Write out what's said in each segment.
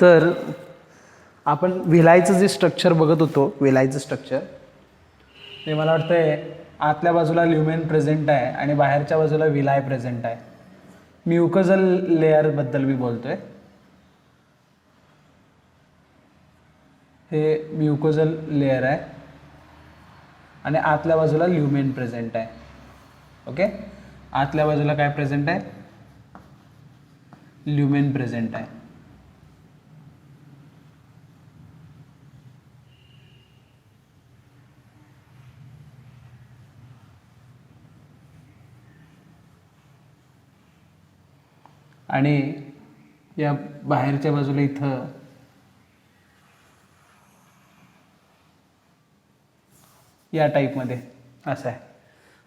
तर आपण विलायचं जे स्ट्रक्चर बघत होतो, विलायचं स्ट्रक्चर ते मला वाटतं आहे आतल्या बाजूला ल्युमेन प्रेझेंट आहे आणि बाहेरच्या बाजूला विलाय प्रेझेंट आहे. म्युकोजल लेअरबद्दल मी बोलतो आहे. हे म्युकोजल लेअर आहे आणि आतल्या बाजूला ल्युमेन प्रेझेंट आहे. ओके, आतल्या बाजूला काय प्रेझेंट आहे? ल्युमेन प्रेझेंट आहे. आणि या बाहेरच्या बाजूला इथं या टाईपमध्ये असं आहे.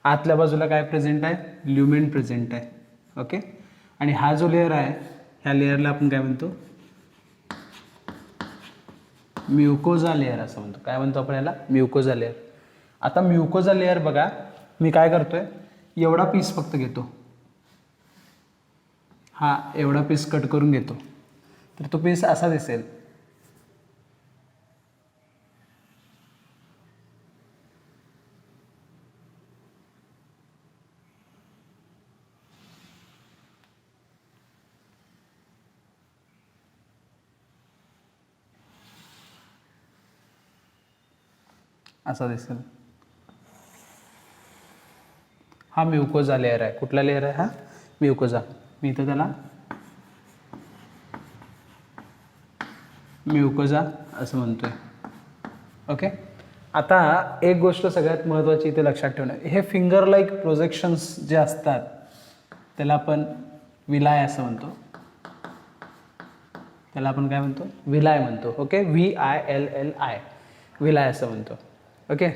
आतल्या बाजूला काय प्रेझेंट आहे? ल्युमेन प्रेझेंट आहे. ओके, आणि हा जो लेअर आहे ह्या लेअरला आपण काय म्हणतो? म्युकोजा लेअर असं म्हणतो. काय म्हणतो आपण याला? म्युकोजा लेअर. आता म्युकोजा लेअर बघा, मी काय करतोय, एवढा पीस फक्त घेतो, हा एवढा पीस कट करून घेतो, तर तो पीस असा दिसेल. असा दिसेल. हा म्युकोजा लेअर आहे. कुठला लेअर आहे हा? म्युकोजा. मी इथं त्याला म्युकोजा असं म्हणतोय. ओके, आता एक गोष्ट सगळ्यात महत्त्वाची इथे लक्षात ठेवणं, हे फिंगर लाईक प्रोजेक्शन्स जे असतात त्याला आपण विलाय असं म्हणतो. त्याला आपण काय म्हणतो? विलाय म्हणतो. ओके, VILLI, विलाय असं म्हणतो. ओके,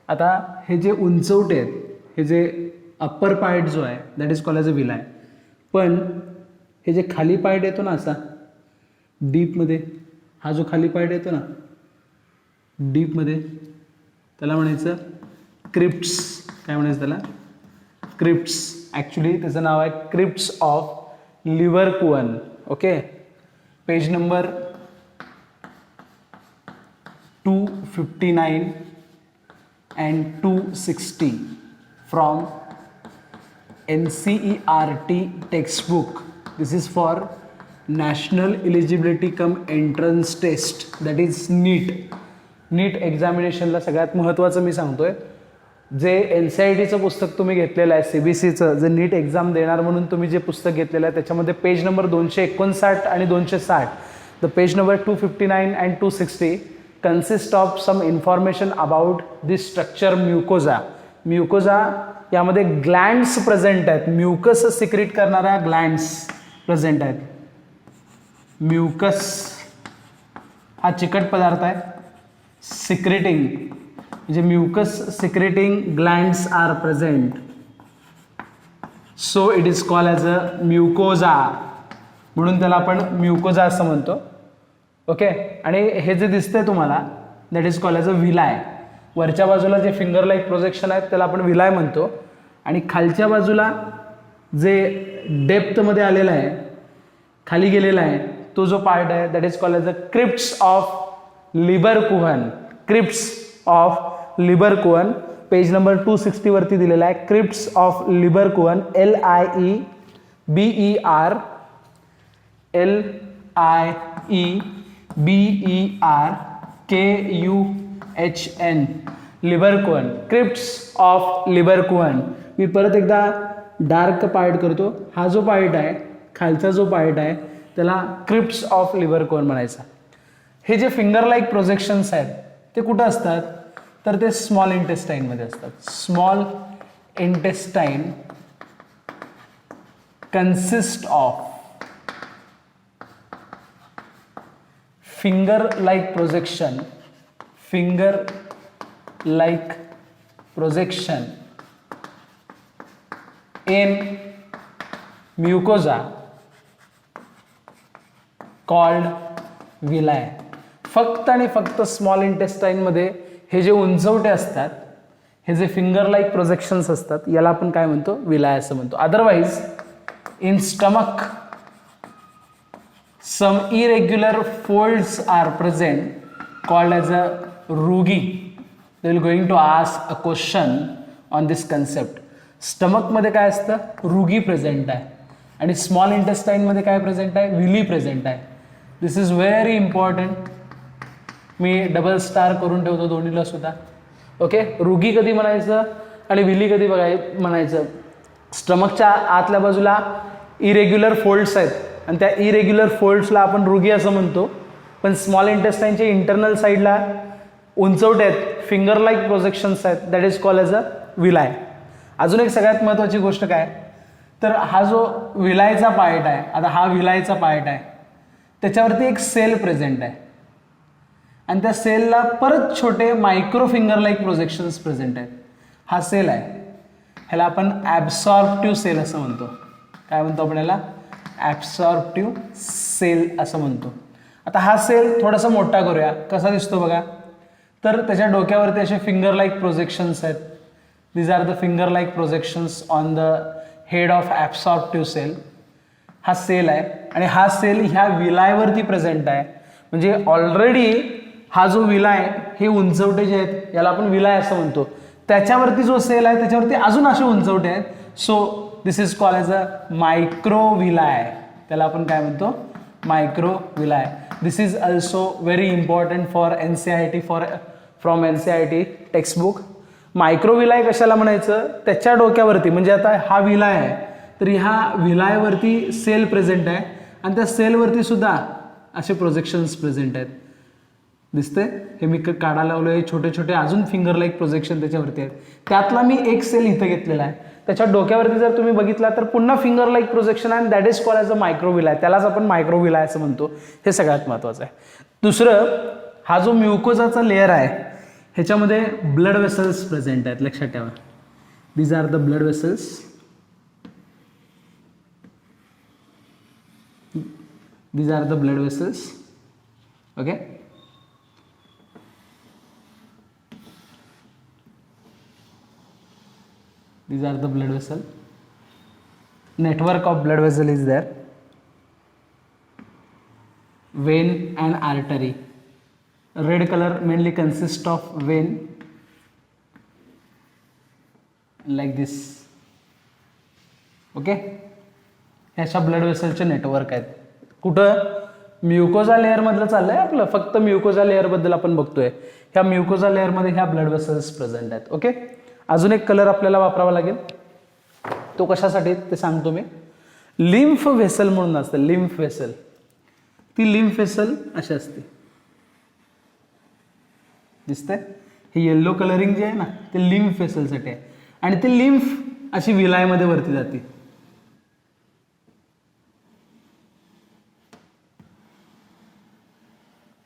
आता हे जे उंचवटे आहेत, हे जे अप्पर पार्ट जो आहे that is called as a villi. पण हे जे खाली पार्ट येतो ना असा डीपमध्ये, हा जो खाली पार्ट येतो ना डीपमध्ये, त्याला म्हणायचं क्रिप्ट्स. काय म्हणायचं त्याला? क्रिप्ट्स. ॲक्च्युली त्याचं नाव आहे crypts of Lieberkuhn. Okay, page number 259 and 260 from NCERT textbook. This is for National Eligibility cum Entrance Test, that is NEET. नीट एक्झामिनेशनला सगळ्यात महत्त्वाचं मी सांगतोय, जे NCERTचं पुस्तक तुम्ही घेतलेलं आहे, CBCचं जे नीट एक्झाम देणार म्हणून तुम्ही जे पुस्तक घेतलेलं आहे त्याच्यामध्ये पेज नंबर 259 आणि 260, the page number 259 and 260 consist of some information about this structure mucosa. Mucosa यामध्ये ग्लँड्स प्रेझेंट आहेत. म्युकस सिक्रेट करणाऱ्या ग्लँड्स प्रेझेंट आहेत. म्युकस हा चिकट पदार्थ आहे. सिक्रेटिंग म्हणजे mucus secreting glands are present, so it is called as a mucosa. म्हणून त्याला आपण म्युकोजा असं म्हणतो. ओके, आणि हे जे दिसतंय तुम्हाला that is called as a villi. वरच्या बाजूला जे फिंगर लाईक प्रोजेक्शन आहेत त्याला आपण विलाय म्हणतो, आणि खालच्या बाजूला जे डेप्थमध्ये आलेला आहे, खाली गेलेला आहे, तो जो पार्ट आहे that is called as a crypts of Lieberkuhn. Crypts of Lieberkuhn page number 260 वरती दिलेला आहे. Crypts of Lieberkuhn, LIEBERKUHN, Lieberkuhn. Crypts of Lieberkuhn. मी परत एकदा डार्क पार्ट करतो. हा जो पार्ट आहे, खालचा जो पार्ट आहे त्याला क्रिप्ट्स ऑफ लिबरकुहन म्हणायचा. हे जे फिंगर लाईक प्रोजेक्शन्स आहेत ते कुठं असतात? तर ते स्मॉल इंटेस्टाईनमध्ये असतात. Small intestine consist of finger like projection in mucosa called villi. फक्त आणि फक्त स्मॉल इंटेस्टाईन मध्ये हे जे उंचवटे असतात, हे जे फिंगर लाईक प्रोजेक्शन्स असतात, याला आपण काय म्हणतो? विलाय असं म्हणतो. Otherwise in some irregular folds are present called as a rugae. They will going to ask a question on this concept. स्टमकमध्ये काय असतं, रुगी प्रेझेंट आहे आणि स्मॉल इंटेस्टाईनमध्ये काय प्रेझेंट आहे, विली प्रेझेंट आहे. This is very important. मी डबल स्टार करून ठेवतो दोन्हीला सुद्धा. ओके, रुगी कधी म्हणायचं आणि विली कधी म्हणायचं. स्टमकच्या आतल्या बाजूला इरेग्युलर फोल्ड्स आहेत आणि त्या इरेग्युलर फोल्ड्सला आपण रुगी असं म्हणतो. पण स्मॉल इंटेस्टाईनच्या इंटरनल साईडला उंचवटे आहेत, फिंगर लाईक प्रोजेक्शन्स आहेत, that is called as a villi. अजून एक सगळ्यात महत्त्वाची गोष्ट काय, तर हा जो विलायचा पार्ट आहे, आता हा विलायचा पार्ट आहे, त्याच्यावरती एक सेल प्रेझेंट आहे आणि त्या सेलला परत छोटे micro finger like projections present आहेत. हा सेल आहे, ह्याला आपण ॲब्सॉर्प्टिव्ह सेल असं म्हणतो. काय म्हणतो आपण याला, ॲब्सॉर्प्टिव्ह सेल असं म्हणतो. आता हा सेल थोडासा मोठा करूया, कसा दिसतो बघा. तर त्याच्या डोक्यावरती असे फिंगर लाईक प्रोजेक्शन्स आहेत. These are the finger like projections on the head of absorptive cell. हा सेल आहे आणि हा सेल ह्या विलायवरती प्रेझेंट आहे. म्हणजे ऑलरेडी हा जो विलाय, हे उंचवटे जे आहेत याला आपण विलाय असं म्हणतो, त्याच्यावरती जो सेल आहे त्याच्यावरती अजून असे उंचवटे आहेत. So this is called as a micro villi. त्याला आपण काय म्हणतो, micro villi. This is also very important for NCERT, from NCERT textbook. Micro villi कशाला म्हणायचं, त्याच्या डोक्यावरती, म्हणजे आता हा विलाय आहे तर ह्या विलायवरती सेल प्रेझेंट आहे आणि त्या सेलवरती सुद्धा असे प्रोजेक्शन्स प्रेझेंट आहेत. दिसते, हे मी काढायला लावलो आहे छोटे छोटे अजून फिंगर लाईक प्रोजेक्शन त्याच्यावरती आहेत. त्यातला मी एक सेल इथं घेतलेला आहे, त्याच्या डोक्यावरती जर तुम्ही बघितला तर पुन्हा फिंगर लाईक प्रोजेक्शन आहे, that is called as a micro villi. त्यालाच आपण मायक्रो विलाय असं म्हणतो. हे सगळ्यात महत्त्वाचं आहे. दुसरं, हा जो म्युकोजाचा लेअर आहे ह्याच्यामध्ये ब्लड वेसल्स प्रेझेंट आहेत, लक्षात ठेवा. These are the blood vessels. These are the blood vessels. Okay. These are the blood vessel. Network of blood vessel is there. Vein and artery. Red color mainly consists of vein, like this. Okay. ह्याच्या blood वेसलचे network आहेत. कुठं, म्युकोजा layer मधलं चाललंय आपलं, फक्त म्युकोजा layer बद्दल आपण बघतोय. ह्या म्युकोजा लेअर मध्ये ह्या ब्लड वेसल्स प्रेझेंट आहेत. ओके. अजून एक कलर आपल्याला वापरावा लागेल, तो कशासाठी ते सांगतो मी. लिम्फ व्हेसल म्हणून असतं, लिम्फ व्हेसल. ती लिम्फ व्हेसल अशी असते, दिसतंय. हे येल्लो कलरिंग जे आहे ना ते लिम्फ व्हेसलसाठी आहे आणि ती लिम्फ अशी विलायमध्ये वरती जाते.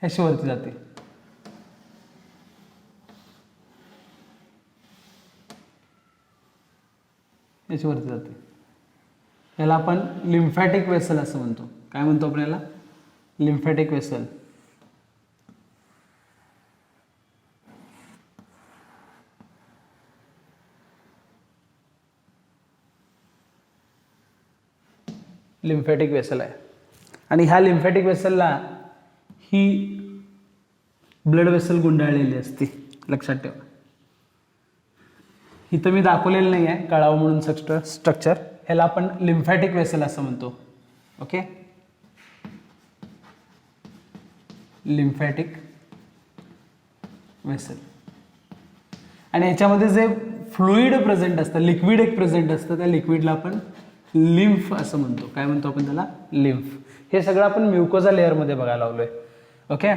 अशी वरती जाते. याची वरती जाते. याला आपण लिम्फॅटिक वेसल असं म्हणतो. काय म्हणतो आपण याला, लिम्फॅटिक वेसल. लिम्फॅटिक वेसल आहे आणि ह्या लिम्फॅटिक वेसलला ही ब्लड वेसल गुंडाळलेली असते, लक्षात ठेवा. इथं मी दाखवलेलं नाही आहे कळावं म्हणून स्ट्रक्चर. ह्याला आपण लिम्फॅटिक वेसल असं म्हणतो. Okay, lymphatic vessel. आणि ह्याच्यामध्ये जे फ्लुइड प्रेझेंट असतं, लिक्विड एक प्रेझेंट असतं, त्या लिक्विडला आपण लिम्फ असं म्हणतो. काय म्हणतो आपण त्याला, लिम्फ. हे सगळं आपण म्युकोजा लेअरमध्ये बघायला लागलोय. ओके.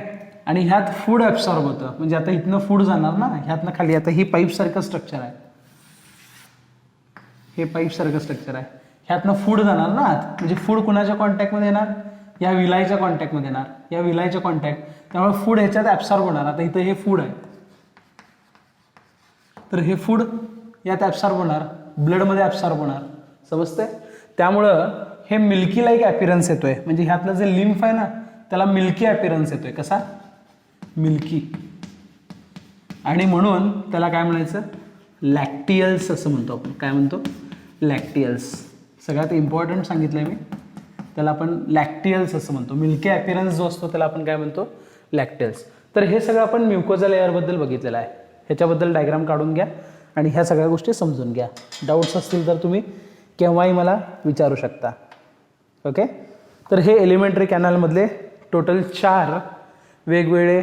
आणि ह्यात फूड ॲब्सॉर्ब होतं, म्हणजे आता इथनं फूड जाणार ना ह्यातनं खाली. आता ही पाईपसारखं स्ट्रक्चर आहे, हे पाईपसारखं स्ट्रक्चर आहे. ह्यातनं फूड जाणार ना आत, म्हणजे फूड कुणाच्या कॉन्टॅक्टमध्ये येणार, या विलायच्या कॉन्टॅक्टमध्ये येणार, या विलायच्या कॉन्टॅक्ट. त्यामुळे फूड ह्याच्यात ॲब्सॉर्ब होणार. आता इथं हे फूड आहे तर हे फूड यात ॲब्सॉर्ब होणार, ब्लडमध्ये ॲब्सॉर्ब होणार. समजतंय. त्यामुळं हे मिल्की लाईक ॲपिरन्स येतोय, म्हणजे ह्यातलं जे लिम्फ आहे ना त्याला मिल्की ॲपिरन्स येतोय. कसा, मिल्की. आणि म्हणून त्याला काय म्हणायचं, लॅक्टियल्स असं म्हणतो आपण. काय म्हणतो, लॅक्टियल्स. सगळ्यात इम्पॉर्टंट सांगितलंय मी, त्याला आपण लॅक्टियल्स असं म्हणतो. मिल्की अपीरन्स जो असतो त्याला आपण काय म्हणतो, लॅक्टियल्स. तर हे सगळं आपण म्युकोजा लेअरबद्दल बघितलेलं आहे. ह्याच्याबद्दल डायग्राम काढून घ्या आणि ह्या सगळ्या गोष्टी समजून घ्या. डाऊट्स असतील तर तुम्ही केव्हाही मला विचारू शकता. ओके. तर हे एलिमेंटरी कॅनलमधले टोटल 4 वेगवेगळे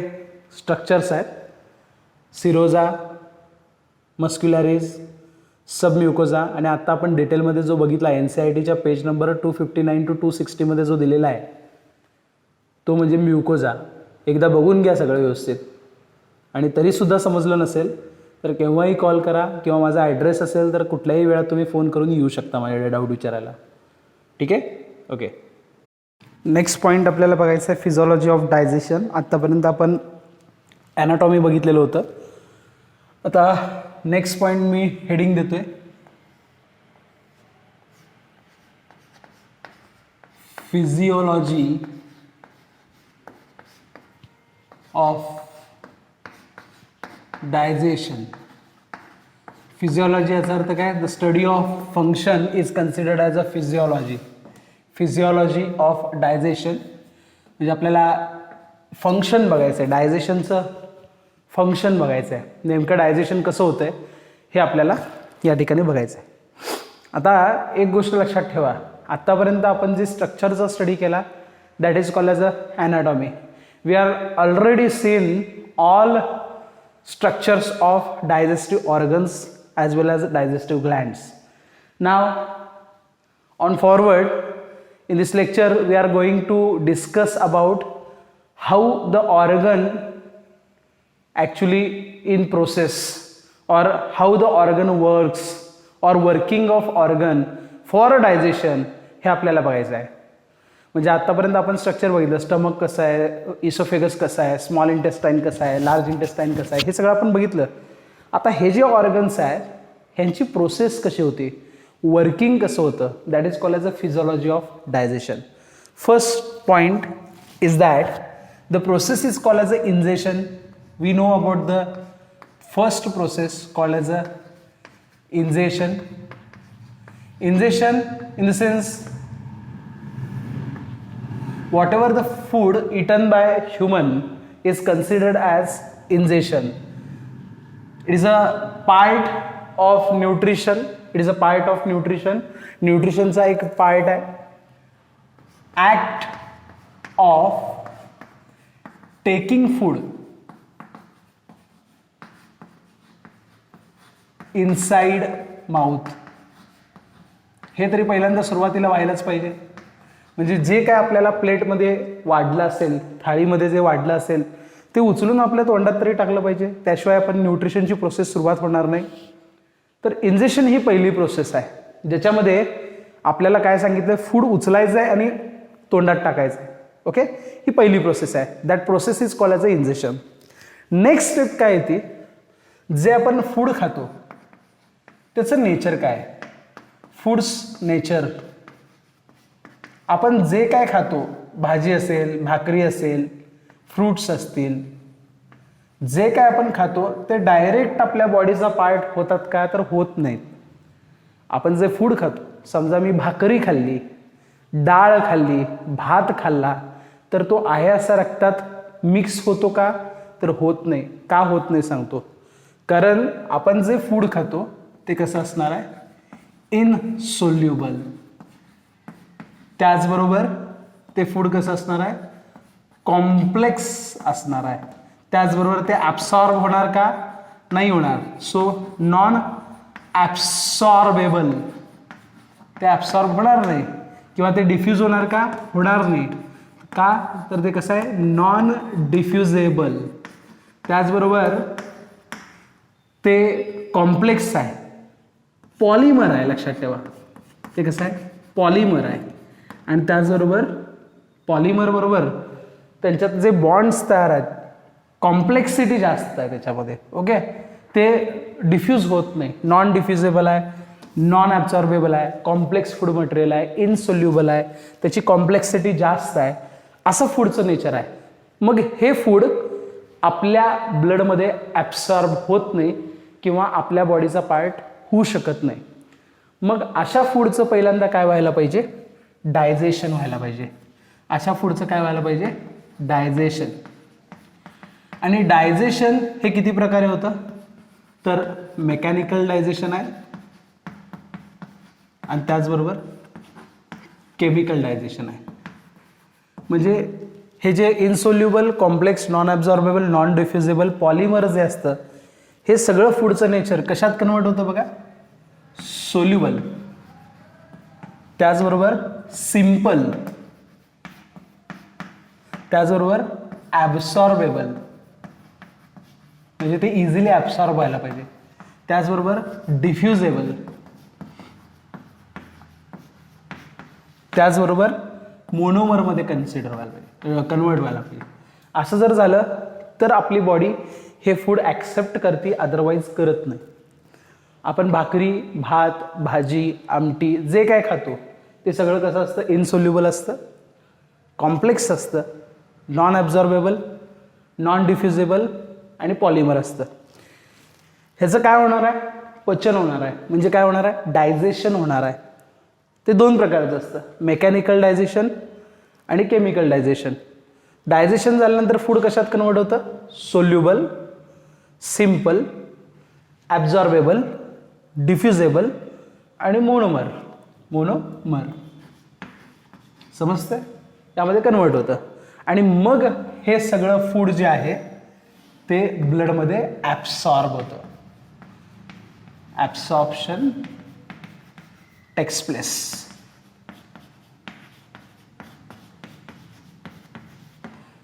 स्ट्रक्चर्स आहेत. सिरोजा, मस्क्युलॅरिस, सबम्युकोजा आणि आत्ता आपण डिटेलमध्ये जो बघितला NCERTच्या पेज नंबर 259 to 260 मध्ये जो दिलेला आहे तो म्हणजे म्युकोजा. एकदा बघून घ्या सगळं व्यवस्थित. आणि तरीसुद्धा समजलं नसेल तर केव्हाही कॉल करा किंवा माझा ॲड्रेस असेल तर कुठल्याही वेळात तुम्ही फोन करून येऊ शकता माझ्याकडे डाऊट विचारायला. ठीक आहे. ओके. नेक्स्ट पॉईंट आपल्याला बघायचं आहे फिजिओलॉजी ऑफ डायजेशन. आत्तापर्यंत आपण ॲनाटॉमी बघितलेलं होतं. आता नेक्स्ट पॉईंट मी हेडिंग देतोय, फिजिओलॉजी ऑफ डायजेशन. फिजिओलॉजी याचा अर्थ काय, the study of function is considered as a physiology. Physiology of digestion म्हणजे आपल्याला फंक्शन बघायचं आहे, डायजेशनचं फंक्शन बघायचं आहे. नेमकं डायजेशन कसं होतं आहे हे आपल्याला या ठिकाणी बघायचं आहे. आता एक गोष्ट लक्षात ठेवा, आत्तापर्यंत आपण जे स्ट्रक्चरचा स्टडी केला that is called as a anatomy. We are already seen all structures of digestive organs as well as digestive glands. Now on forward in this lecture we are going to discuss about how the organ actually in process or how the organ works or working of organ for digestion हे आपल्याला बघायचं आहे. म्हणजे आत्तापर्यंत आपण structure बघितलं, stomach कसं आहे, इसोफेगस कसं आहे, स्मॉल इंटेस्टाईन कसं आहे, लार्ज इंटेस्टाईन कसं आहे, हे सगळं आपण बघितलं. आता हे जे ऑर्गन्स आहेत ह्यांची प्रोसेस कशी होती, वर्किंग कसं होतं, that is called as a physiology of digestion. First point is that the process is called as a ingestion. We know about the first process called as a ingestion. Ingestion in the sense whatever the food eaten by human is considered as ingestion. It is a part of nutrition. It is a part of nutrition. Nutrition चा एक part आहे. Act of taking food inside mouth. हे तरी पहिल्यांदा सुरुवातीला व्हायलाच पाहिजे. म्हणजे जे काय आपल्याला प्लेटमध्ये वाढलं असेल, थाळीमध्ये जे वाढलं असेल ते उचलून आपल्या तोंडात तरी टाकलं पाहिजे, त्याशिवाय आपण न्यूट्रिशनची प्रोसेस सुरुवात होणार नाही. तर इंजेक्शन ही पहिली प्रोसेस आहे ज्याच्यामध्ये आपल्याला काय सांगितलं, फूड उचलायचं आहे आणि तोंडात टाकायचं आहे. ओके, ही पहिली प्रोसेस आहे. That process is called as a injection. Next step काय येते, जे आपण फूड खातो त्याचं नेचर काय, फूड्स नेचर. आपण जे काय खातो, भाजी असेल, भाकरी असेल, फ्रूट्स असतील, जे काय आपण खातो ते डायरेक्ट आपल्या बॉडीचा पार्ट होतात का, तर होत नाहीत. आपण जे फूड खातो, समजा मी भाकरी खाल्ली, डाळ खाल्ली, भात खाल्ला, तर तो आहे असा रक्तात मिक्स होतो का, तर होत नाही. का होत नाही सांगतो. कारण आपण जे फूड खातो ते कसं असणार आहे, इनसोल्युबल. त्याचबरोबर ते फूड कसं असणार आहे, कॉम्प्लेक्स असणार आहे. त्याचबरोबर ते ॲब्सॉर्ब होणार का, नाही होणार. सो नॉन ॲब्सॉर्बेबल, ते ॲब्सॉर्ब होणार नाही. किंवा ते डिफ्यूज होणार का, होणार नाही. का, तर ते कसं आहे, नॉन डिफ्युजेबल. त्याचबरोबर ते कॉम्प्लेक्स आहे, पॉलिमर आहे. लक्षात ठेवा, ते कसं आहे, पॉलिमर आहे. आणि त्याचबरोबर पॉलिमर बरोबर त्यांच्यात जे बॉन्ड्स तयार आहेत, कॉम्प्लेक्सिटी जास्त आहे त्याच्यामध्ये. ओके, ते डिफ्यूज होत नाही, नॉन डिफ्युजेबल आहे, नॉन ॲब्सॉर्बेबल आहे, कॉम्प्लेक्स फूड मटेरियल आहे, इनसोल्युबल आहे, त्याची कॉम्प्लेक्सिटी जास्त आहे, असं फूडचं नेचर आहे. मग हे फूड आपल्या ब्लडमध्ये ॲब्सॉर्ब होत नाही किंवा आपल्या बॉडीचा पार्ट होऊ शकत नाही. मग अशा फूडचं पहिल्यांदा काय व्हायला पाहिजे, डायजेशन व्हायला पाहिजे. अशा फूडचं काय व्हायला पाहिजे? डायजेशन. आणि डायजेशन हे किती प्रकारे होतं? तर मेकॅनिकल डायजेशन आहे आणि त्याचबरोबर केमिकल डायजेशन आहे. म्हणजे हे जे insoluble, complex, non absorbable, non diffusible polymer जे असतं हे सगळं फूडचं नेचर कशात कन्वर्ट होतं बघा? सोल्युबल, त्याचबरोबर सिंपल, त्याचबरोबर ॲब्सॉर्बेबल, म्हणजे ते इझिली ॲब्सॉर्ब व्हायला पाहिजे, त्याचबरोबर डिफ्युजेबल, त्याचबरोबर मोनोमरमध्ये कन्वर्ट व्हायला पाहिजे. असं जर झालं तर आपली बॉडी हे फूड ॲक्सेप्ट करते, अदरवाईज करत नाही. आपण भाकरी, भात, भाजी, आमटी जे काय खातो ते सगळं कसं असतं? इनसोल्युबल असतं, कॉम्प्लेक्स असतं, नॉन ॲब्झॉर्बेबल, नॉन डिफ्युजेबल आणि पॉलिमर असतं. ह्याचं काय होणार आहे? पचन होणार आहे. म्हणजे काय होणार आहे? डायजेशन होणार आहे. ते दोन प्रकारचं असतं, मेकॅनिकल डायजेशन आणि केमिकल डायजेशन. डायजेशन झाल्यानंतर फूड कशात कन्वर्ट होतं? सोल्युबल, सिंपल, ॲब्झॉर्बेबल, डिफ्युजेबल आणि मोनोमर. समजतंय? त्यामध्ये कन्वर्ट होतं. आणि मग हे सगळं फूड जे आहे ते ब्लडमध्ये ॲब्सॉर्ब होतं. Absorption takes place.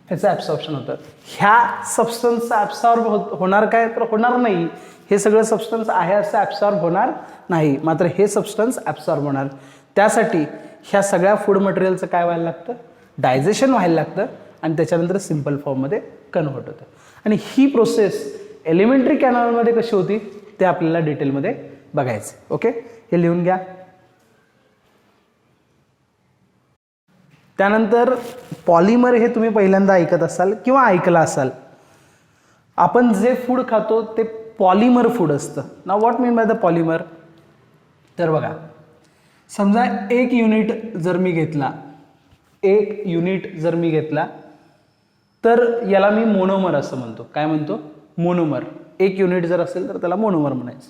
ह्याचं ॲब्सॉर्प्शन होतं. ह्या सबस्टन्सचं ॲब्सॉर्ब होणार काय? तर होणार नाही. हे सगळं सबस्टन्स आहे असं ॲब्सॉर्ब होणार नाही, मात्र हे सबस्टन्स ॲब्सॉर्ब होणार. त्यासाठी ह्या सगळ्या फूड मटेरियलचं काय व्हायला लागतं? डायजेशन व्हायला लागतं आणि त्याच्यानंतर सिंपल फॉर्ममध्ये कन्व्हर्ट होतं. आणि ही प्रोसेस एलिमेंटरी कॅनॉलमध्ये कशी होती ते आपल्याला डिटेलमध्ये बघायचं. ओके, हे लिहून घ्या. त्यानंतर पॉलिमर हे तुम्ही पहिल्यांदा ऐकत असाल किंवा ऐकलं असाल. आपण जे फूड खातो ते पॉलिमर फूड असतं. नाव what mean by the polymer? तर बघा, समजा एक युनिट जर मी घेतला तर याला मी मोनोमर असं म्हणतो. काय म्हणतो? मोनोमर. एक युनिट जर असेल तर त्याला मोनोमर म्हणायचं.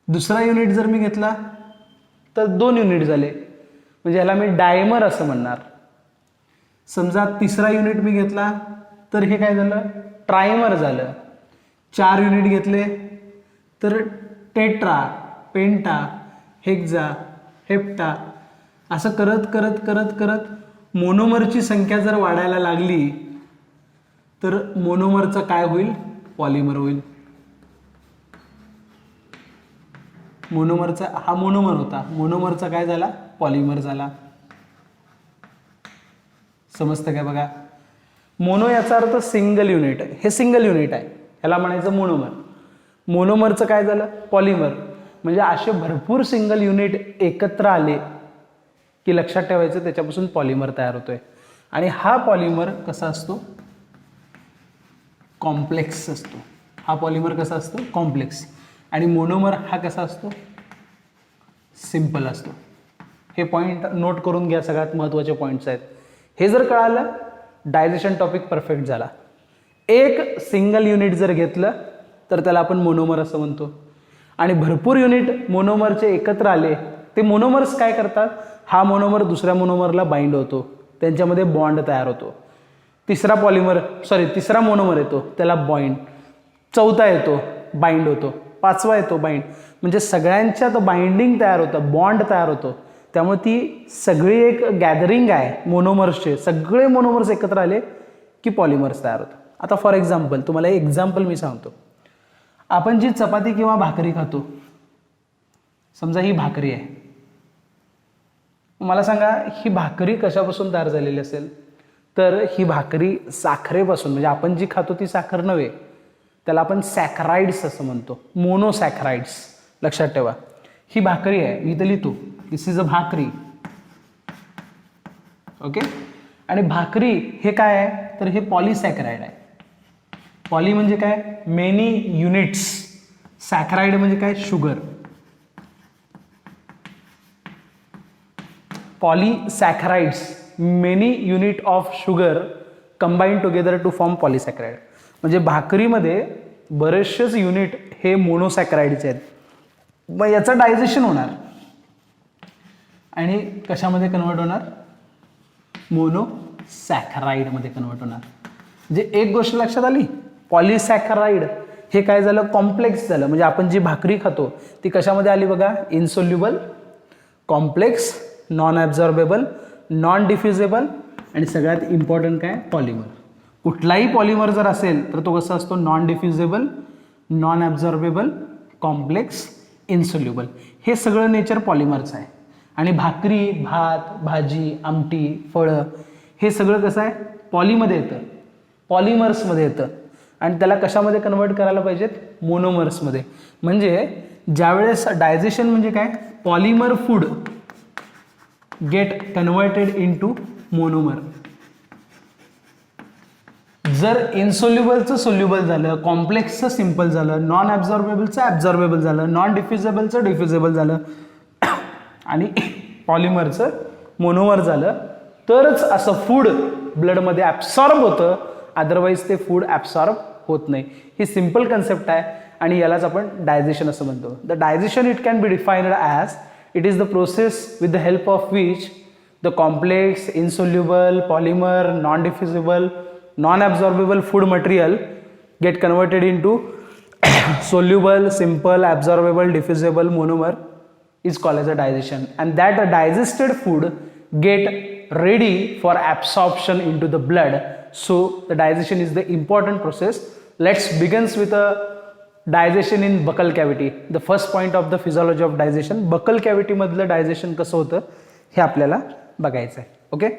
दुसरा युनिट जर मी घेतला तर 2 युनिट झाले, म्हणजे याला मी डायमर असं म्हणणार. समजा तिसरा युनिट मी घेतला तर हे काय झालं? ट्रायमर झालं. 4 युनिट घेतले तर टेट्रा, पेंटा, हेक्झा, हेप्टा, असं करत करत करत करत मोनोमरची संख्या जर वाढायला लागली तर मोनोमरचं काय होईल? पॉलिमर होईल. मोनोमरचा हा मोनोमर होता, मोनोमरचा काय झाला? पॉलिमर झाला. समजतं काय? बघा, मोनो याचा अर्थ सिंगल युनिट. हे सिंगल युनिट आहे, ह्याला म्हणायचं मोनोमर. मोनोमरचं काय झालं? पॉलिमर. म्हणजे असे भरपूर सिंगल युनिट एकत्र आले की लक्षात ठेवायचं त्याच्यापासून पॉलिमर तयार होतोय. आणि हा पॉलिमर कसा असतो? कॉम्प्लेक्स असतो. हा पॉलिमर कसा असतो? कॉम्प्लेक्स. आणि मोनोमर हा कसा असतो? सिंपल असतो. हे पॉईंट नोट करून घ्या, सगळ्यात महत्त्वाचे पॉईंट्स आहेत. हे जर कळालं, डायजेशन टॉपिक परफेक्ट झाला. एक सिंगल युनिट जर घेतलं तर त्याला आपण मोनोमर असं म्हणतो. आणि भरपूर युनिट मोनोमरचे एकत्र आले, ते मोनोमर्स काय करतात? हा मोनोमर दुसऱ्या मोनोमरला बाइंड होतो, त्यांच्यामध्ये बॉन्ड तयार होतो. तिसरा मोनोमर येतो, त्याला बॉइंड. चौथा येतो, बाइंड होतो. पाचवा येतो, बाइंड. म्हणजे सगळ्यांच्यात बाइंडिंग तयार होतं, बॉन्ड तयार होतो. त्यामुळे ती सगळी एक गॅदरिंग आहे मोनोमर्सचे. सगळे मोनोमर्स एकत्र आले की पॉलिमर्स तयार होतं. आता फॉर एक्झाम्पल, तुम्हाला एक एक्झाम्पल मी सांगतो. आपण जी चपाती किंवा भाकरी खातो, समजा ही भाकरी आहे, मला सांगा ही भाकरी कशापासून तयार झालेली असेल? तर ही भाकरी साखरेपासून, म्हणजे आपण जी खातो ती साखर नव्हे, त्याला आपण सॅकराइड्स असं म्हणतो, मोनोसॅकराइड्स. लक्षात ठेवा, ही भाकरी आहे, मी इथं लिहितो, दिस इज अ भाकरी. ओके. आणि भाकरी हे काय आहे? तर हे पॉलिसॅकराइड आहे. पॉली म्हणजे काय? Many units. सॅकराइड म्हणजे काय? Sugar. Polysaccharides, many unit of sugar combine together to form polysaccharide. म्हणजे भाकरीमध्ये बरेचसेच युनिट हे मोनोसॅकराइडचे आहेत. मग याचं डायजेशन होणार आणि कशामध्ये कन्वर्ट होणार? मोनोसॅकराइडमध्ये कन्वर्ट होणार. म्हणजे एक गोष्ट लक्षात आली, पॉलीसॅकराइड हे काय झालं? कॉम्प्लेक्स झालं. म्हणजे आपण जी भाकरी खातो ती कशामध्ये आली बघा? Insoluble, complex, non absorbable, non डिफ्युजेबल आणि सगळ्यात इम्पॉर्टंट काय? पॉलिमर. कुठलाही पॉलिमर जर असेल तर तो कसा असतो? Non diffusible, non absorbable, complex, insoluble. हे सगळं नेचर पॉलिमरचं आहे. आणि भाकरी, भात, भाजी, आमटी, फळं हे सगळं कसं आहे? पॉलीमध्ये येतं, पॉलिमर्समध्ये येतं. आणि त्याला कशामध्ये कन्वर्ट करायला पाहिजेत? मोनोमर्समध्ये. म्हणजे ज्यावेळेस डायजेशन म्हणजे काय? Polymer food gate converted into monomer. जर इन्सोल्युबलचं सोल्युबल झालं, कॉम्प्लेक्सचं सिम्पल झालं, नॉन ॲब्झॉर्बेबलचं ॲब्झॉर्बेबल झालं, नॉन डिफ्युजेबलचं डिफ्युजेबल झालं आणि पॉलिमरचं मोनोमर झालं, तरच असं फूड ब्लडमध्ये ॲब्सॉर्ब होतं. अदरवाईज ते फूड ॲब्सॉर्ब होत नाही. ही सिम्पल कन्सेप्ट आहे आणि यालाच आपण डायजेशन असं म्हणतो. The digestion it can be defined as it is the process with the help of which the complex, insoluble, polymer, non diffusible, non absorbable food material get converted into soluble, simple, absorbable, diffusible monomer is called as a digestion, and that digested food get ready for absorption into the blood. So the digestion is the important process. Let's begins with a digestion in buccal cavity. The first point of the physiology of digestion, buccal cavity मधलं digestion कसं होतं हे आपल्याला बघायचं आहे. Okay.